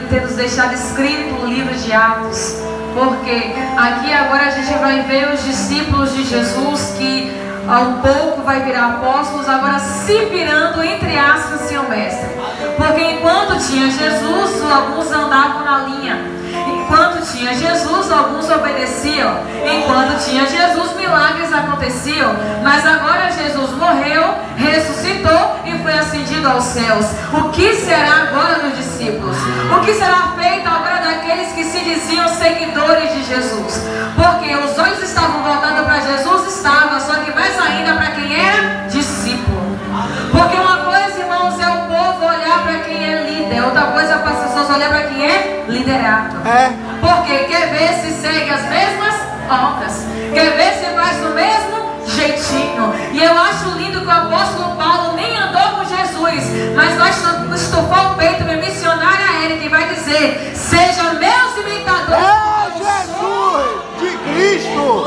e ter nos deixado escrito no livro de Atos. Porque aqui agora a gente vai ver os discípulos de Jesus que ao pouco vai virar apóstolos, agora se virando entre aspas seu mestre. Porque enquanto tinha Jesus, alguns andavam na linha. Enquanto tinha Jesus, alguns obedeciam. Enquanto tinha Jesus, milagres aconteciam. Mas agora Jesus morreu, ressuscitou e foi ascendido aos céus. O que será agora dos discípulos? O que será feito agora daqueles que se diziam seguidores de Jesus? Porque os olhos estavam voltando para Jesus, estava, só que mais ainda para quem era discípulo. Porque uma coisa, irmãos, é o povo olhar para quem é líder, outra coisa é para as pessoas olhar para quem é liderado. Porque quer ver se segue as mesmas ondas, quer ver se faz do mesmo jeitinho. E eu acho lindo que o apóstolo Paulo nem andou com Jesus, mas vai estufar o peito, minha missionária Érica, e vai dizer: sejam meus imitadores. Jesus de Cristo.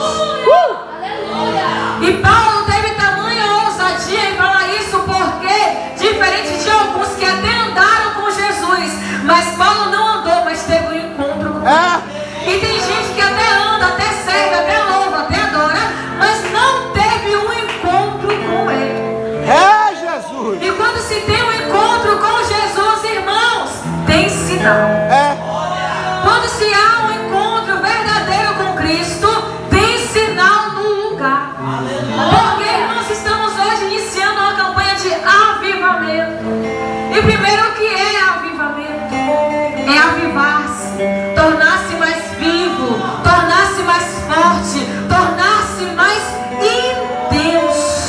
E Paulo teve tamanha ousadia em falar isso, porque diferente de alguns que até andaram com Jesus, mas Paulo não andou, mas teve um encontro com ele. E tem gente que até anda, até serve, até louva, até adora, mas não teve um encontro com ele. Jesus. E quando se tem um encontro com Jesus, irmãos, tem sinal. Quando se há um encontro verdadeiro com Cristo, tem sinal no lugar. Porque, irmãos, estamos hoje iniciando uma campanha de avivamento. E primeiro, o que é avivamento? É avivar-se, tornar-se mais vivo, tornar-se mais forte, tornar-se mais intenso.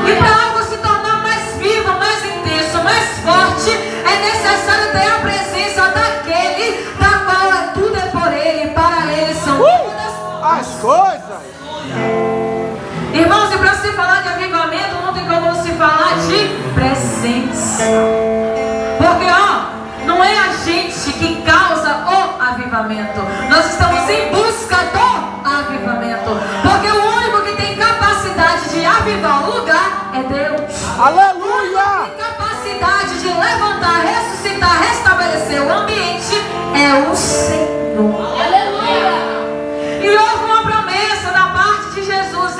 E para algo se tornar mais vivo, mais intenso, mais forte, é necessário ter a presença daquele da qual tudo é por ele, para ele são todas as coisas. Irmãos, e para se falar de avivamento, não tem como se falar de presença. Porque, não é a gente que causa o avivamento. Nós estamos em busca do avivamento. Porque o único que tem capacidade de avivar o lugar é Deus. Aleluia! Tem capacidade de levantar, ressuscitar, restabelecer o ambiente é o Senhor. Aleluia! E houve uma promessa da parte de Jesus: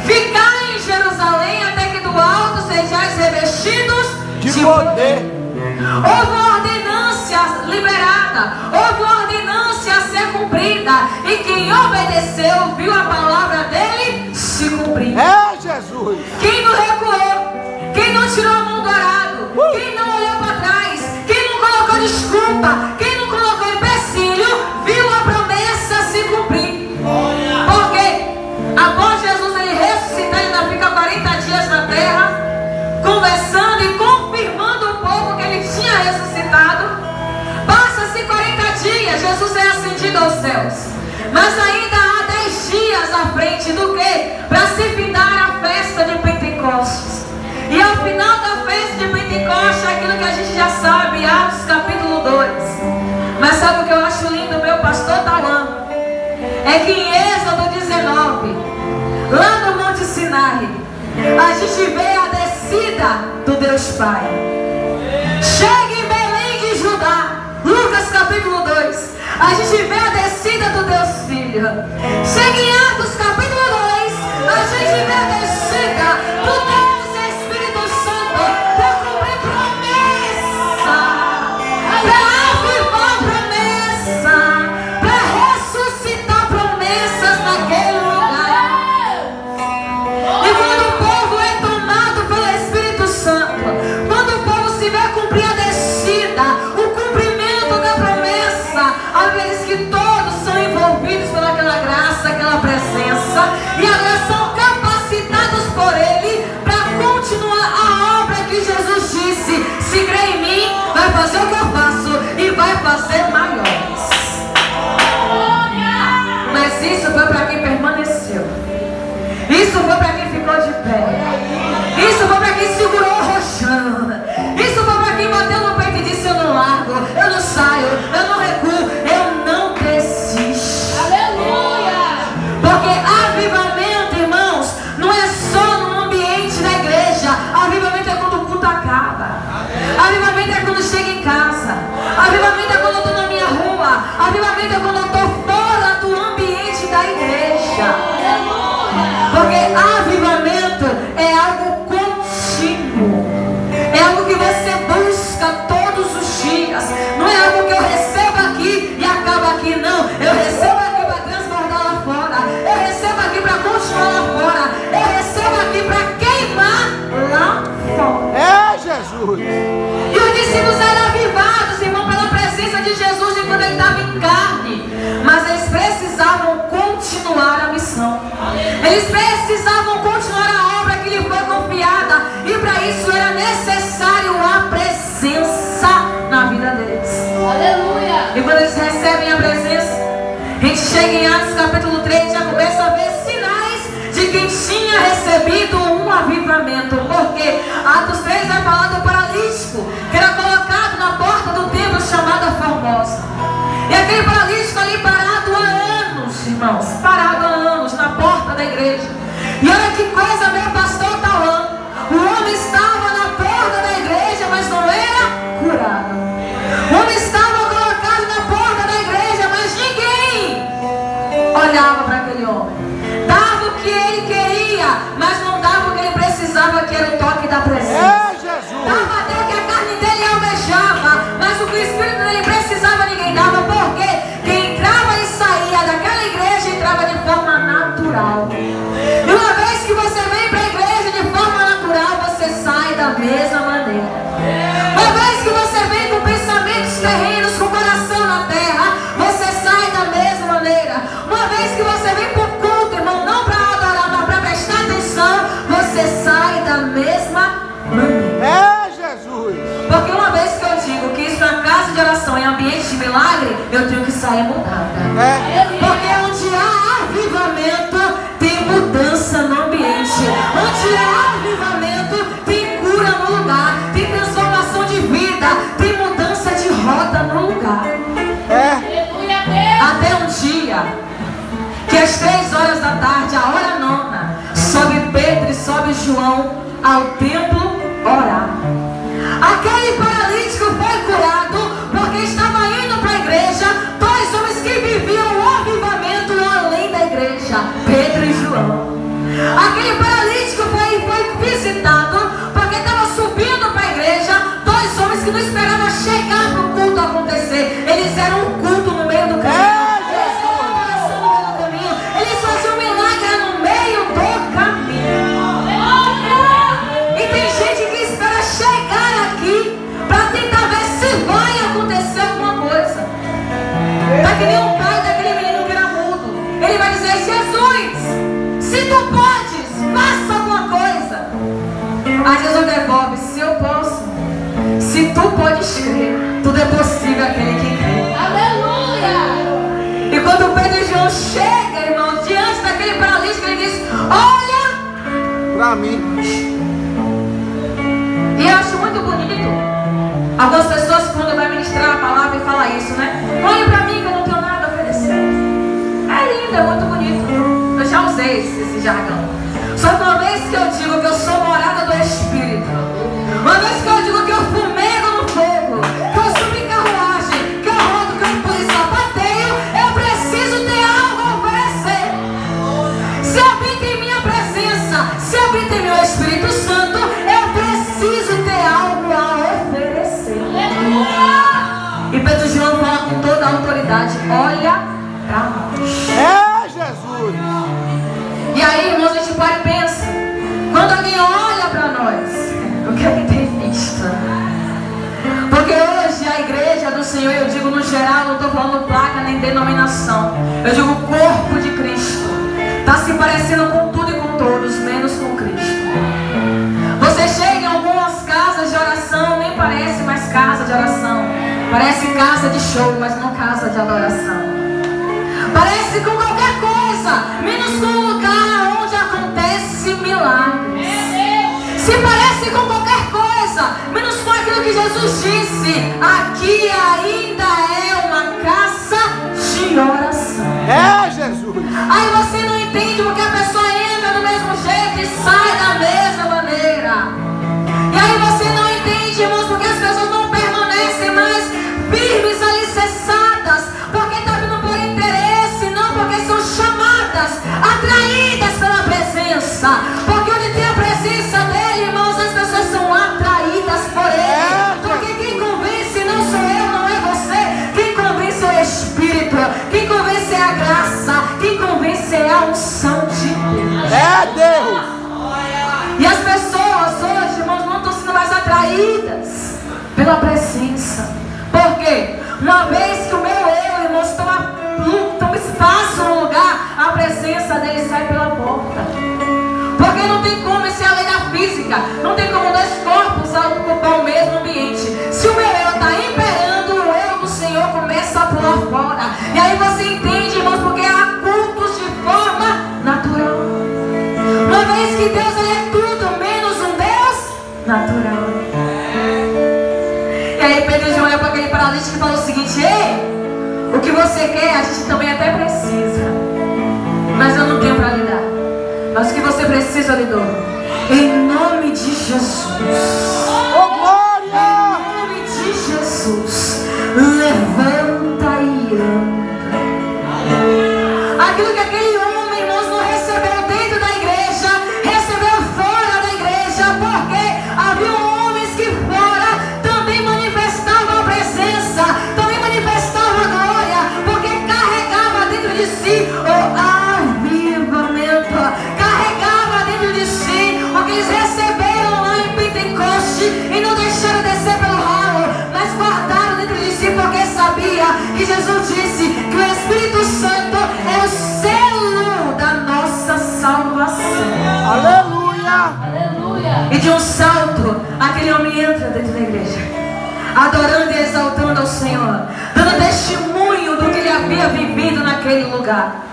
ficar em Jerusalém até que do alto sejais revestidos de poder. Houve uma ordenância liberada, houve uma ordenância a ser cumprida, e quem obedeceu viu a palavra dele se cumprir. Jesus. Quem não recuou, quem não tirou a mão do arado, quem não olhou para trás, quem não colocou desculpa, quem não colocou empecilho, viu a promessa se cumprir. Porque após Jesus ele ressuscitar, ele ainda fica 40 dias na terra, conversando e confirmando o povo que ele tinha ressuscitado. Passa-se 40 dias, Jesus é ascendido aos céus. Mas ainda há 10 dias à frente do que? Para se findar a festa de Pentecostes. E ao final da festa de Pentecostes, aquilo que a gente já sabe, Atos capítulo 2. Mas sabe o que eu acho lindo, meu pastor Tauan? É que em Êxodo 19, lá no Monte Sinai, a gente vê a descida do Deus Pai. Chega em Belém de Judá, Lucas capítulo 2, a gente vê a descida do Deus Filho. Chega em Atos capítulo 2, a gente vê a descida do Deus Espírito Santo para cumprir promessa, para avivar promessa, para ressuscitar promessas naquele lugar. E quando o povo é tomado pelo Espírito Santo, quando o povo se vê cumprir a descida, o cumprimento da promessa, aqueles que todos são envolvidos pelaquela graça, aquela presença, e agora são capacitados por Ele para continuar a obra que Jesus disse: se crê em mim, vai fazer o que eu faço e vai fazer maiores. Mas isso foi para quem permaneceu. Isso foi para quem ficou de pé. Isso foi para quem segurou o roxão. Isso foi para quem bateu no peito e disse: eu não largo, eu não saio, eu não recuo, eu não desisto. Aleluia! Porque avivamento, irmãos, não é só no ambiente da igreja. Avivamento é quando o culto acaba. Avivamento é quando chega em casa. dias. Não é algo que eu recebo aqui e acaba aqui, não. Eu recebo aqui para transbordar lá fora. Eu recebo aqui para continuar lá fora. Eu recebo aqui para queimar lá fora. É Jesus. E os discípulos eram avivados, irmão, pela presença de Jesus de quando ele estava em carne. Mas eles precisavam continuar a missão. Eles precisavam continuar a obra que lhe foi confiada. E para isso era necessário a presença na vida deles. Aleluia. E quando eles recebem a presença, a gente chega em Atos capítulo 3 e já começa a ver sinais de quem tinha recebido um avivamento. Porque Atos 3 vai falar do paralítico que era colocado na porta do templo chamada Formosa. E aquele paralítico ali parado há anos, irmãos, parado há anos na porta da igreja. E olha que coisa, meu pastor Tauan, o homem estava na porta da igreja, mas não era curado. O homem estava colocado na porta da igreja, mas ninguém olhava para aquele homem. Dava o que ele queria, mas não dava o que ele precisava, que era o toque da presença. É Jesus. Dava até o que a carne dele almejava, mas o que o espírito dele precisava, ninguém dava. Porque quem entrava e saía daquela igreja entrava de forma natural. E uma vez que você vem para a igreja de forma natural, você sai da mesma maneira. Uma vez que você vem com pensamentos terrenos, com o coração na terra, você sai da mesma maneira. Uma vez que você vem para o culto, irmão, não para adorar, mas para prestar atenção, você sai da mesma maneira. É Jesus. Porque uma vez que eu digo que isso é casa de oração, em ambiente de milagre, eu tenho que sair mudada. É. Porque onde há avivamento, tem mudança no ambiente. Onde há avivamento, tem cura no lugar, tem transformação de vida, tem mudança de rota no lugar. É. Até um dia que às 3 horas da tarde, a hora nona, sobe Pedro e sobe João ao templo orar. Aquele paralítico foi curado porque estava indo para a igreja 2 homens que viviam o avivamento além da igreja, Pedro e João. Aquele paralítico foi visitado porque estava subindo para a igreja 2 homens que não esperavam chegar para o culto acontecer. Eles eram um culto no meio do caminho. Eles eram uma oração no meio do caminho. Eles faziam um milagre no meio do caminho. E tem gente que espera chegar aqui para tentar ver se vai acontecer alguma coisa. Tá que nem um pai daquele menino que era mudo. Ele vai dizer: Jesus, se tu podes, faça alguma coisa. Aí Jesus devolve: se eu posso, se tu podes crer, tudo é possível aquele que crê. Aleluia. E quando Pedro e João chegam, irmão, diante daquele paralítico, ele diz: olha Pra mim. E eu acho muito bonito algumas pessoas, quando vai ministrar a palavra, e fala isso, né? Olha pra mim que eu não tenho nada a oferecer. É lindo, é muito bonito. Eu já usei esse jargão. Só que uma vez que eu digo que eu sou morada do Espírito, uma vez que eu digo que eu fumego no fogo, que eu subo em carruagem, que eu rodo, que eu pulo em sapateio, eu preciso ter algo a oferecer. Se habita em minha presença, se habita em meu Espírito Santo, eu preciso ter algo a oferecer. E Pedro e João fala com toda a autoridade: olha pra nós. É Jesus. E aí, irmãos, a gente para e pensa: quando alguém olha pra nós, o que é que tem visto? Porque hoje a igreja do Senhor, eu digo no geral, não estou falando placa nem denominação, eu digo corpo de Cristo, está se parecendo com tudo e com todos, menos com Cristo. Você chega em algumas casas de oração, nem parece mais casa de oração, parece casa de show, mas não casa de adoração. Parece com qualquer coisa, menos com um lugar onde acontece milagres. Se parece com qualquer coisa, menos com aquilo que Jesus disse: aqui ainda é uma casa de oração. É Jesus. Aí você não entende porque a pessoa entra do mesmo jeito e sai da mesma maneira. E aí você não entende, irmãos, porque as pessoas não permanecem mais firmes, alicerçadas, porque está vindo por interesse, não porque são chamadas, atraídas pela presença. Porque onde tem a presença dele, irmãos, as pessoas são atraídas por ele. Porque quem convence não sou eu, É Deus. E as pessoas hoje, irmãos, não estão sendo mais atraídas pela presença. Por quê? Uma vez que o meu eu, irmãos, toma espaço no lugar, a presença dele sai pela porta. Porque não tem como, isso é a lei da física. Não tem como dois corpos ocupar o mesmo ambiente. Se o meu eu está imperando, o eu do Senhor começa a pular fora. E aí você entende, irmãos, porque há cultos de forma natural. Uma vez que Deus ele é tudo menos um Deus natural. E aí Pedro e João olhou para aquele paralítico e falou o seguinte: ei, o que você quer a gente também até precisa, mas eu não tenho para lhe dar. Mas o que você precisa, eu lhe dou. Em nome de Jesus. Oh, glória! Em nome de Jesus. Levanta e anda. Aquilo que aquele homem, irmãos, não recebeu dentro da igreja, recebeu fora da igreja. Porque havia homens que fora também manifestavam a presença, também manifestavam a glória, porque carregava dentro de si o avivamento, carregava dentro de si o que eles receberam lá em Pentecoste e não deixaram descer pelo ralo, mas guardaram dentro de si, porque sabia que Jesus disse que o Espírito Santo é o selo da nossa salvação. Aleluia! Aleluia. E de um salto, aquele homem entra dentro da igreja, adorando e exaltando ao Senhor, dando testemunho do que ele havia vivido naquele lugar.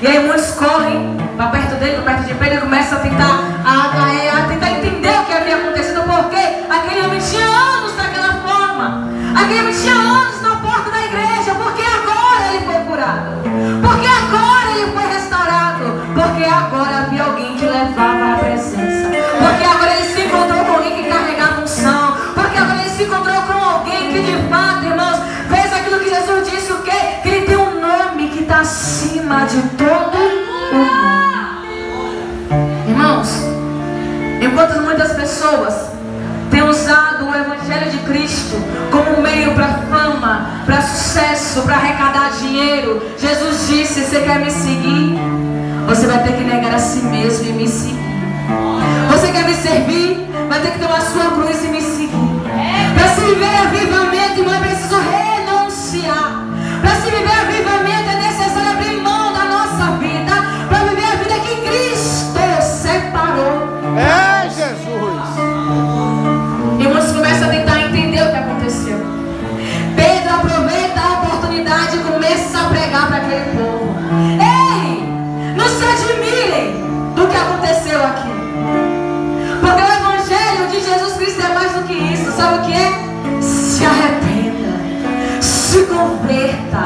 E aí muitos correm para perto dele, para perto de Pedro, e começam a tentar entender o que havia acontecido, porque aquele homem tinha anos daquela forma, aquele homem tinha anos na porta da igreja, porque agora ele foi curado, porque agora ele foi restaurado, porque agora havia alguém que levava a presença, porque agora ele se encontrou com alguém que carregava unção, porque agora ele se encontrou com alguém que de fato, irmãos, fez aquilo que Jesus disse, o quê? Que ele tem um nome que está acima de todo o nome. Irmãos, enquanto muitas pessoas têm usado o Evangelho de Cristo como meio para fama, para sucesso, para arrecadar dinheiro, Jesus disse: você quer me seguir? Você vai ter que negar a si mesmo e me seguir. Você quer me servir? Vai ter que tomar sua cruz e me seguir. Para se viver avivamento, irmão, é preciso renunciar. Para se viver avivamento é necessário abrir mão da nossa vida, para viver a vida que Cristo separou. É Jesus! E muitos começam a tentar entender o que aconteceu. Pedro aproveita a oportunidade e começa a pregar para aquele povo. Ei, não se admirem do que aconteceu aqui, porque o Evangelho de Jesus Cristo é mais do que isso. Sabe o que é? Se arrependa, se converta,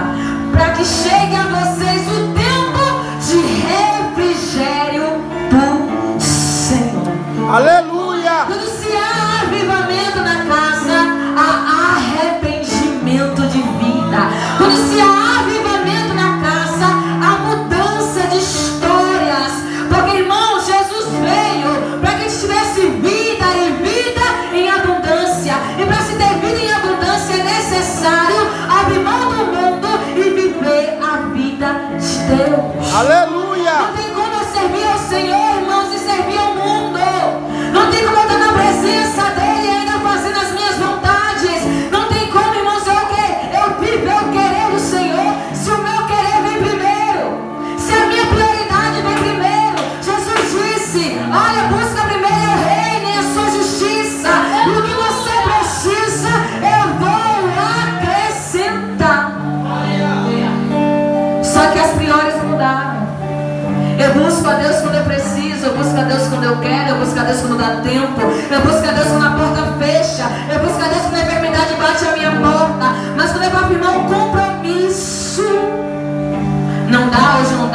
para que chegue a vocês o tempo de refrigério do Senhor. Aleluia! Quando se há avivamento na casa, há arrependimento de vida. Quando se há avivamento na casa, há mudança de histórias. Porque, irmãos, Jesus veio para que a gente tivesse vida e vida em abundância. E para se ter vida em abundância é necessário abrir mão do mundo e viver a vida de Deus. Aleluia! Não tem como eu servir ao Senhor, irmãos, e servir ao mundo. Não tem como eu estar na presença dele e ainda fazendo as minhas vontades. Não tem como, irmãos, eu viver o querer do Senhor, se o meu querer vem primeiro, se a minha prioridade vem primeiro. Jesus disse: olha, busca primeiro o reino e a sua justiça, e o que você precisa eu vou acrescentar. Só que as prioridades mudaram. Eu busco a Deus quando eu preciso, eu busco a Deus quando eu quero, eu busco a Deus quando dá tempo, eu busco a Deus quando a porta fecha, eu busco a Deus quando a enfermidade bate a minha porta. Mas quando é para firmar um compromisso, não dá, hoje não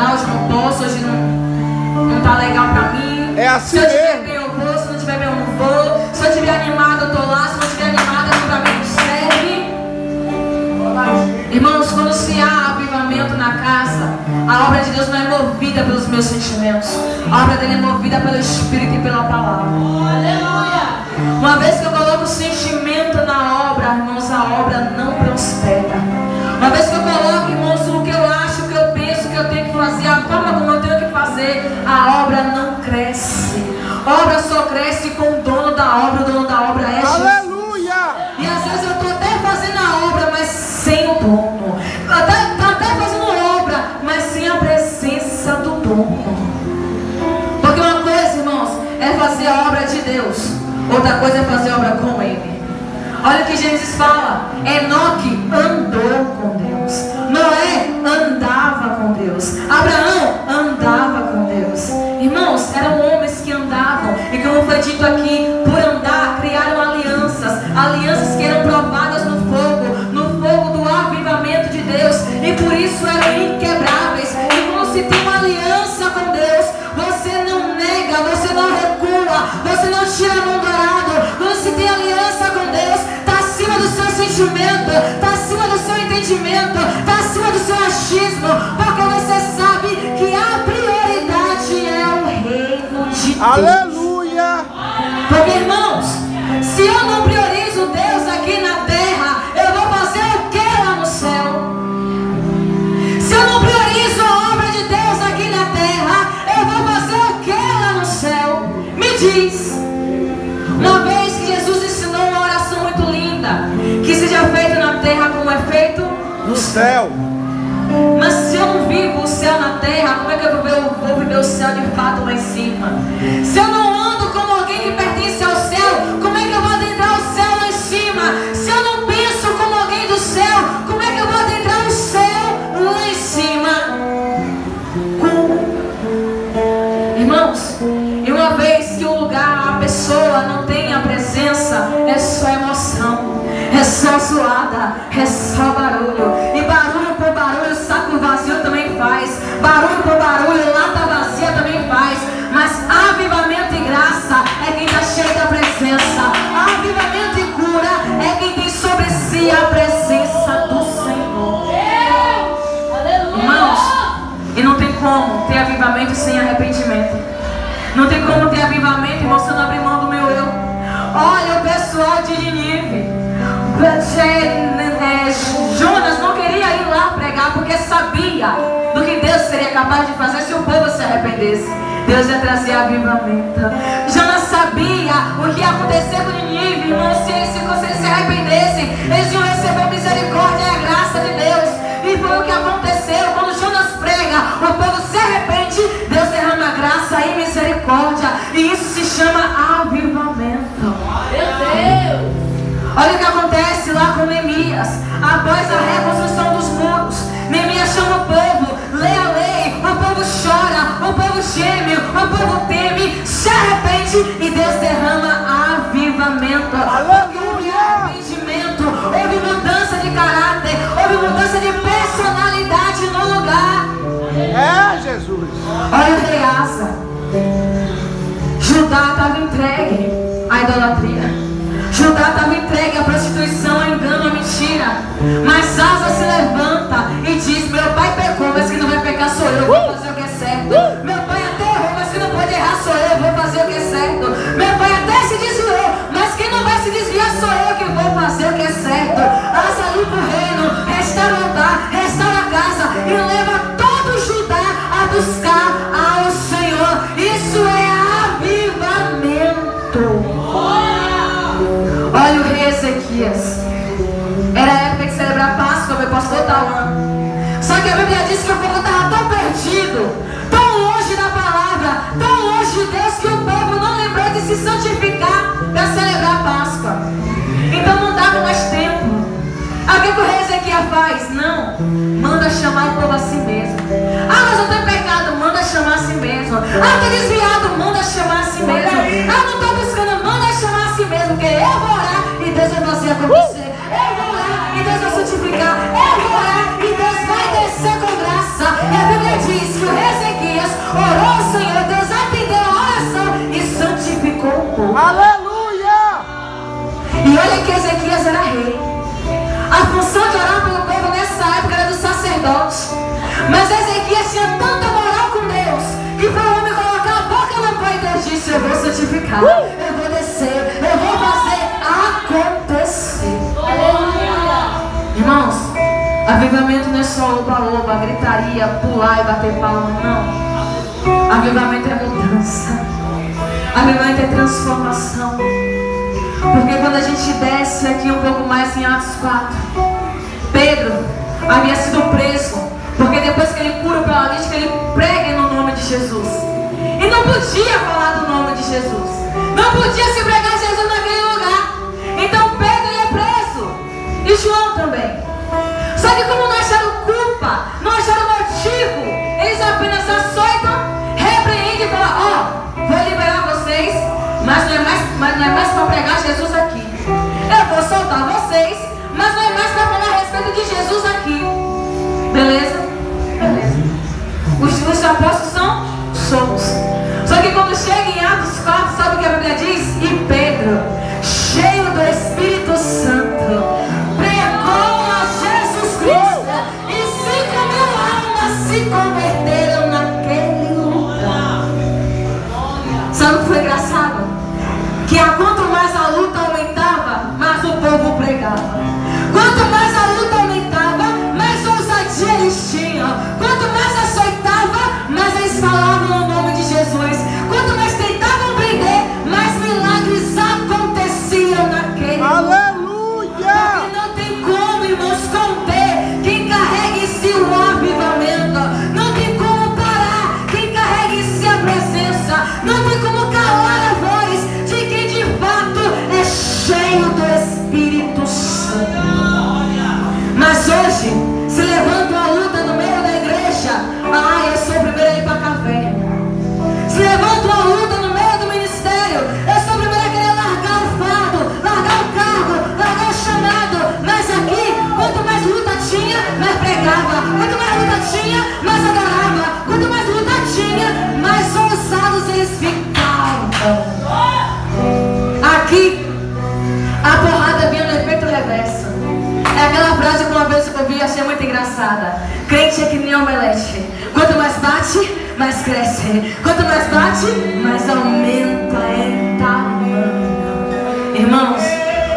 posso, hoje não tá legal pra mim. É assim se eu estiver mesmo. bem eu vou, se não estiver bem eu não vou, se eu estiver animado eu tô lá, se não estiver animado eu pra mim serve. Irmãos, quando se há avivamento na casa, a obra de Deus não é movida pelos meus sentimentos, a obra dele é movida pelo Espírito e pela palavra. Aleluia. Uma vez que eu coloco sentimento na obra, irmãos, a obra não prospera. Uma vez que eu coloco, irmãos, o que eu acho, o que eu penso que eu tenho que fazer, a forma como eu tenho que fazer, a obra não cresce. Obra só cresce com o dono da obra. O dono da obra é Jesus. Aleluia. E às vezes eu estou até fazendo a obra, mas sem o dono. Estou até fazendo obra, mas sem a presença do dono. Porque uma coisa, irmãos, é fazer a obra de Deus. Outra coisa é fazer a obra com Ele. Olha o que Gênesis fala. Enoque andou com Deus. Noé andava com Deus. Abraão andava com Deus. Irmãos, eram homens que andavam. E como foi dito aqui, por andar, criaram alianças. Alianças que eram provadas no fogo do avivamento de Deus. E por isso eram inquebráveis. E quando se tem uma aliança com Deus, você não nega, você não recua, você não tira a mão do arado. Quando se tem aliança com Deus, está acima do seu sentimento, está acima do seu entendimento, está acima do seu achismo, porque você sabe que a prioridade é o reino de Deus. Aleluia. Porque, irmãos, se eu não priorizo Deus aqui na terra, eu vou fazer o que lá no céu? Se eu não priorizo a obra de Deus aqui na terra, eu vou fazer o que lá no céu? Me diz. Uma vez que Jesus ensinou uma oração muito linda, que seja feito na terra como é feito No céu. Mas se eu não vivo o céu na terra, como é que eu vou viver o céu de fato lá em cima? Se eu não ando como alguém que pertence ao céu, como é que eu vou adentrar o céu lá em cima? Se eu não penso como alguém do céu, como é que eu vou adentrar o céu lá em cima? Irmãos, e uma vez que o lugar, a pessoa não tem a presença, é só emoção, é só zoada, é só barulho. E barulho por barulho, saco vazio também faz. Barulho por barulho, lata vazia também faz. Mas avivamento e graça é quem está cheio da presença. Avivamento e cura é quem tem sobre si a presença do Senhor. Irmãos, e não tem como ter avivamento sem arrependimento. Não tem como ter avivamento e você não abrir mão do meu eu. Olha o pessoal de Nínive. Jonas não queria ir lá pregar porque sabia do que Deus seria capaz de fazer se o povo se arrependesse. Deus ia trazer avivamento. Jonas sabia o que ia acontecer com Nínive, irmãos. Se eles se arrependessem, eles iam receber misericórdia e a graça de Deus. E foi o que aconteceu. Quando Jonas prega, o povo se arrepende, Deus derrama graça e misericórdia. E isso se chama avivamento. Meu Deus! Olha o que acontece lá com Neemias. Após a reconstrução dos muros, Neemias chama o povo, lê a lei, o povo chora, o povo geme, o povo teme, se arrepende e Deus derrama avivamento. Houve arrependimento, houve mudança de caráter, houve mudança de personalidade no lugar. É, Jesus. Olha o rei Asa. Judá estava entregue à idolatria. Judá estava entregue à prostituição, ao engano, à mentira. Mas Asa se levanta e diz: meu pai pecou, mas quem não vai pecar sou eu, vou fazer o que é certo. Meu pai até errou, mas quem não pode errar sou eu, vou fazer o que é certo. Meu pai até se desviou, mas quem não vai se desviar sou eu, que vou fazer o que é certo. Asa limpa o reino, restaura o altar, restaura a casa e leva todo Judá a buscar ao Senhor. Isso é avivamento. Olha o rei Ezequias. Era a época de celebrar a Páscoa, meu pastor Tauan. Só que a Bíblia diz que o povo estava tão perdido, tão longe da palavra, tão longe de Deus, que o povo não lembrou de se santificar para celebrar a Páscoa. Então não dava mais tempo. Aí o que o rei Ezequias faz? Não, manda chamar o povo a si mesmo. Ah, mas eu estou em pecado, manda chamar a si mesmo. Ah, estou desviado, manda chamar a si mesmo. Ah, não estou buscando, manda chamar a si mesmo. Porque eu vou orar e Deus vai fazer acontecer. Eu vou orar e Deus vai santificar. Eu vou orar e Deus vai descer com graça. E a Bíblia diz que o rei Ezequias orou ao Senhor, Deus atendeu a oração e santificou o povo. Aleluia. E olha que Ezequias era rei. A função de orar pelo povo nessa época era do sacerdote. Mas Ezequias tinha tanta moral com Deus que para o homem colocar a boca no pão, Deus disse: eu vou santificar, eu vou descer, eu vou fazer acontecer. Irmãos, avivamento não é só oba-oba, gritaria, pular e bater palma, não. Avivamento é mudança. Avivamento é transformação. Porque quando a gente desce aqui um pouco mais em Atos 4, Pedro havia sido preso, porque depois que ele cura o paralítico, ele prega no nome de Jesus. E não podia falar do nome de Jesus. Não podia se pregar Jesus naquele lugar. Então Pedro ele é preso. E João também. Só que como não acharam culpa, não acharam motivo, eles apenas açoitam, repreendem e falam: vou liberar vocês, mas não é mais para pregar Jesus aqui. Eu vou soltar vocês, mas não é mais para falar a respeito de Jesus aqui. Beleza? Beleza. Os apóstolos são soltos. Só que quando chega em Atos 4, sabe o que a Bíblia diz? E Pedro, cheio do Espírito Santo, pregou a Jesus Cristo, e 5.000 almas se converteram naquele lugar. Sabe o que foi engraçado? Que quanto mais a luta aumentava, mais o povo pregava. Quanto mais a luta aumentava, mais ousadia eles tinham. Quanto mais açoitava, mais eles falavam no nome de Jesus. Quanto mais tentavam prender, mais milagres aconteciam naquele lugar. Aleluia! Porque não tem como, irmãos, conter quem carrega em si o avivamento. Não tem como parar quem carrega em si a presença. Não tem como calar a voz de quem de fato é cheio do Espírito Santo. Mas hoje se levanta uma luta no meio da igreja. Eu sou o primeiro a ir para a caverna. Se levanta uma luta no meio do ministério. Eu sou o primeiro a querer largar o fardo, largar o cargo, largar o chamado. Mas aqui, quanto mais luta tinha, mais pregava. Quanto mais luta tinha, mais adorava. Quanto mais luta tinha, mais ousados eles ficavam. Aqui, a porrada vinha no efeito reverso. É aquela frase que uma vez eu ouvi e achei muito engraçada. Crente é que nem omelete. Quanto mais bate, mais cresce. Quanto mais bate, mais aumenta em tamanho. Irmãos,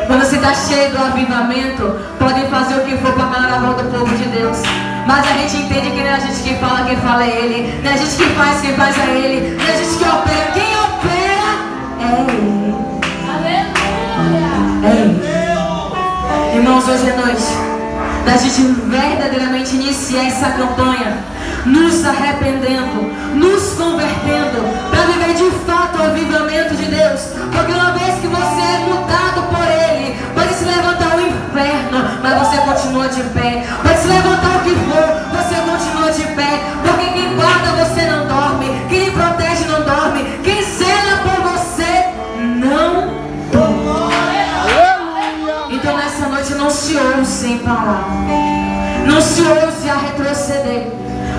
quando você está cheio do avivamento, podem fazer o que for para calar a volta do povo de Deus. Mas a gente entende que não é a gente que fala, quem fala é Ele. Não é a gente que faz, quem faz é Ele. Não é a gente que opera, quem opera é Ele. Aleluia. É Ele. Irmãos, hoje é noite da gente verdadeiramente iniciar essa campanha, nos arrependendo, nos convertendo, para viver de fato o avivamento de Deus. Porque uma vez que você é mudado por Ele, pode se levantar o inferno, mas você continua de pé. Pode se levantar o que for, você continua de pé. Porque quem guarda você não dorme, quem lhe protege não dorme, quem cela por você não dorme. Então nessa noite não se ouse em parar, não se ouse a retroceder,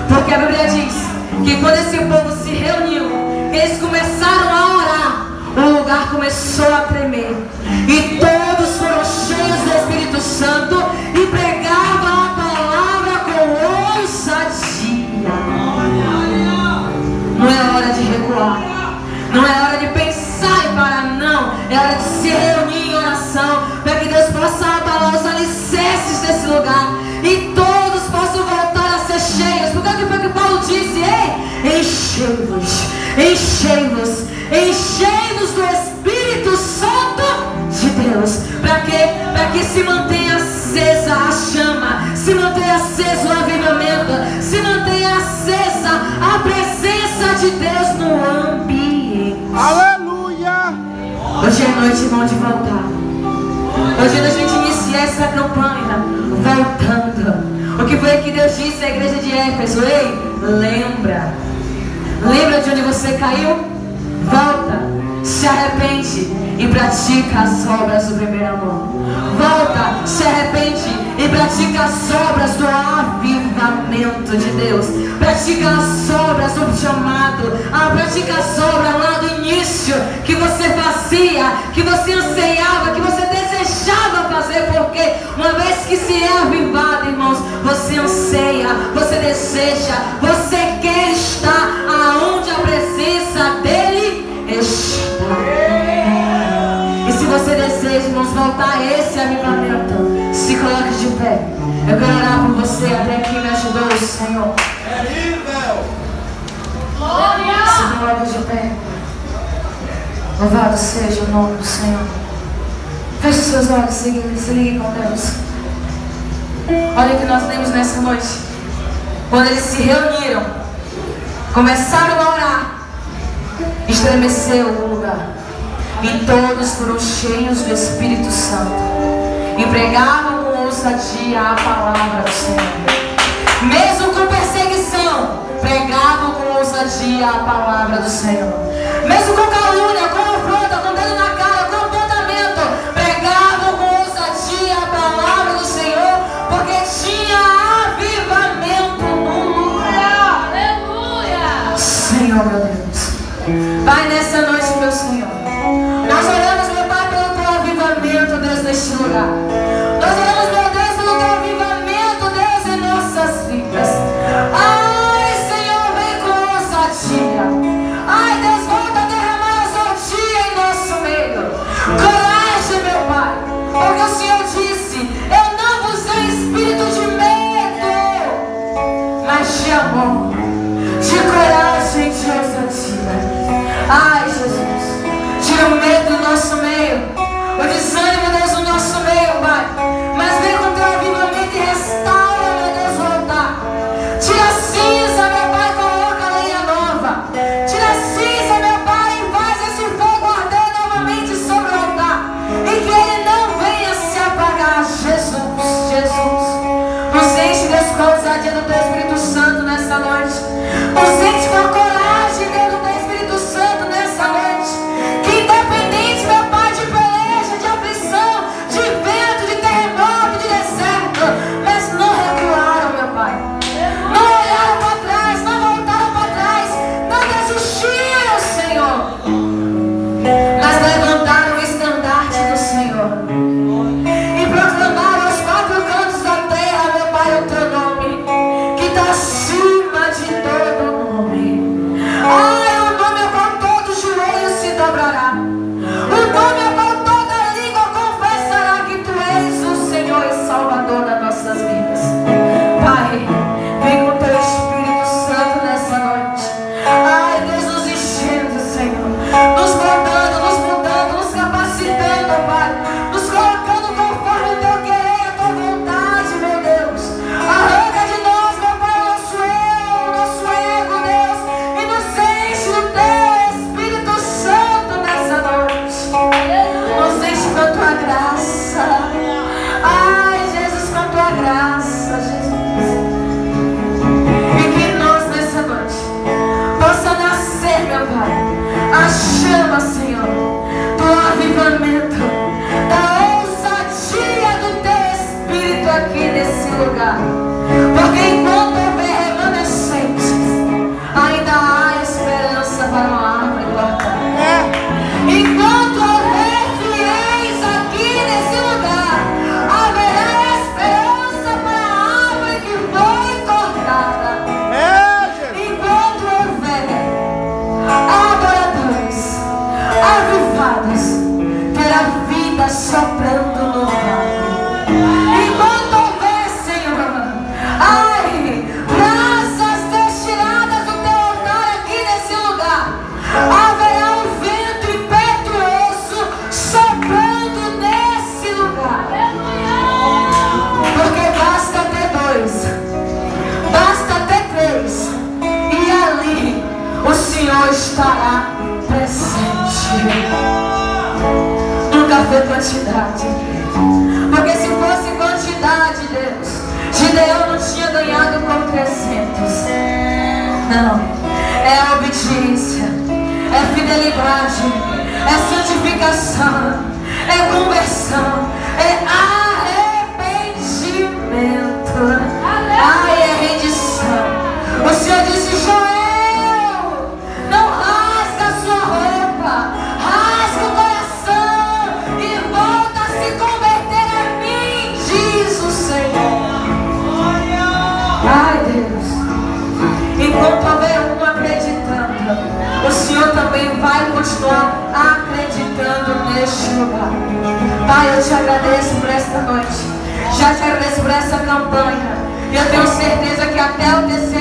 porque a Bíblia diz que quando esse povo se reuniu, eles começaram a orar, o lugar começou a tremer, e todos foram cheios do Espírito Santo e pregavam a palavra com ousadia. Não é hora de recuar, não é hora de pensar e parar, não. É hora de se reunir em oração, para que Deus possa abalar os alicerces desse lugar e todos possam voltar a ser cheios. Porque o que foi que Paulo disse? Ei, enchei-vos, enchei-vos, enchei-vos do Espírito Santo de Deus. Para quê? Para que se mantenha acesa a chama, se mantenha aceso o avivamento, se mantenha acesa a presença de Deus no ambiente. Aleluia! Hoje é noite, irmão, de voltar. Hoje é da gente iniciar essa campanha voltando. O que foi que Deus disse à igreja de Éfeso? Ei, lembra. Lembra de onde você caiu? Volta, se arrepende e pratica as obras do primeiro amor. Volta, se arrepende e pratica as obras do avivamento de Deus. Pratica as obras do chamado. Pratica as obras lá do início que você fazia, que você anseiava, que você desejava fazer. Porque uma vez que se é avivado, irmãos, você anseia, você deseja, você quer estar aonde a presença dele está. E se você deseja, irmãos, voltar a esse avivamento, se coloque de pé. Eu quero orar por você, até aqui me ajudou o Senhor. Se coloca de pé. Louvado seja o nome do Senhor. Feche seus olhos, se ligue com Deus. Olha o que nós lemos nessa noite. Quando eles se reuniram, começaram a orar, estremeceu o lugar. E todos foram cheios do Espírito Santo e pregavam com ousadia a palavra do Senhor. Mesmo com perseguição, pregavam com ousadia a palavra do Senhor. Mesmo com calúnia, com afronta, com dedo na cara, com apontamento, pregavam com ousadia a palavra do Senhor, porque tinha avivamento no lugar. Aleluia! Senhor, meu Deus, Pai, nessa noite, meu Senhor, nós oramos, meu Pai, pelo teu avivamento, Deus, neste lugar. Nós oramos, meu Deus, pelo teu avivamento, Deus, em nossas vidas. Ai, Senhor, vem com ousadia. Ai, Deus, volta a derramar ousadia em nosso meio. Coragem, meu Pai, porque o Senhor disse: eu não vos dei espírito de medo, mas de amor, de coragem e de ousadia. Ai, Jesus, tira o medo do nosso meio, o desânimo, Deus, do nosso meio, Pai. Mas vem com o teu avivamento e restaura, meu Deus, voltar. Tira a cinza, meu Pai, coloca a lenha nova. Tira a cinza, meu Pai, e faz esse fogo arder novamente sobre o altar. E que ele não venha se apagar. Jesus, Jesus, nos enche, Deus, com a ousadia do teu Espírito Santo nessa noite. Nos enche com a coragem, Deus, do teu Espírito Santo nessa noite. Que independente, meu Pai, de peleja, de aflição, de vento, de terremoto, de deserto, mas não recuaram, meu Pai. Não olharam para trás, não voltaram para trás, não desistiram, Senhor. Mas levantaram o estandarte do Senhor e proclamaram aos quatro cantos da terra, meu Pai, o teu nome, que está acima de todo nome. Ai, o nome ao qual todo joelho se dobrará, o nome ao qual toda língua confessará que tu és o Senhor e Salvador das nossas vidas. Pai, vem com teu Espírito Santo nessa noite. Ai, Deus, nos enchendo, Senhor, nos moldando, nos mudando, nos capacitando, Pai, nos colocando conforme o teu querer, a tua vontade, meu Deus. Arranca de nós, meu Pai, o nosso eu, o nosso ego, Deus, e nos enche do teu Espírito Santo nessa noite. Nos enche com a tua graça. Ai, Jesus, com a tua graça, Jesus. E que nós nessa noite possa nascer, meu Pai, a chama, Senhor, do avivamento, da ousadia do teu Espírito aqui nesse lugar. Porque enquanto houver remanescentes, ainda há esperança para uma árvore plantada. Enquanto houver fiéis aqui nesse lugar, haverá esperança para a árvore que foi cortada. Enquanto houver adoradores avivados, terá vida soprando no vale. Enquanto houver, Senhor, ai, brasas destiladas do teu altar aqui nesse lugar, haverá um vento impetuoso soprando nesse lugar. Porque basta ter dois, basta ter três, e ali o Senhor estará presente. Nunca foi quantidade, porque se fosse quantidade, Deus, Gideão não tinha ganhado com 300. Não, é obediência, é fidelidade, é santificação, é conversão, é arrependimento, ai, é rendição. O Senhor disse: Joel, não rasga a sua roupa, rasga o coração e volta a se converter a mim, diz o Senhor. Ai, Deus, enquanto houver um acreditando, o Senhor também vai continuar acreditando neste lugar. Pai, eu te agradeço por esta noite, já te agradeço por essa campanha, e eu tenho certeza que até o terceiro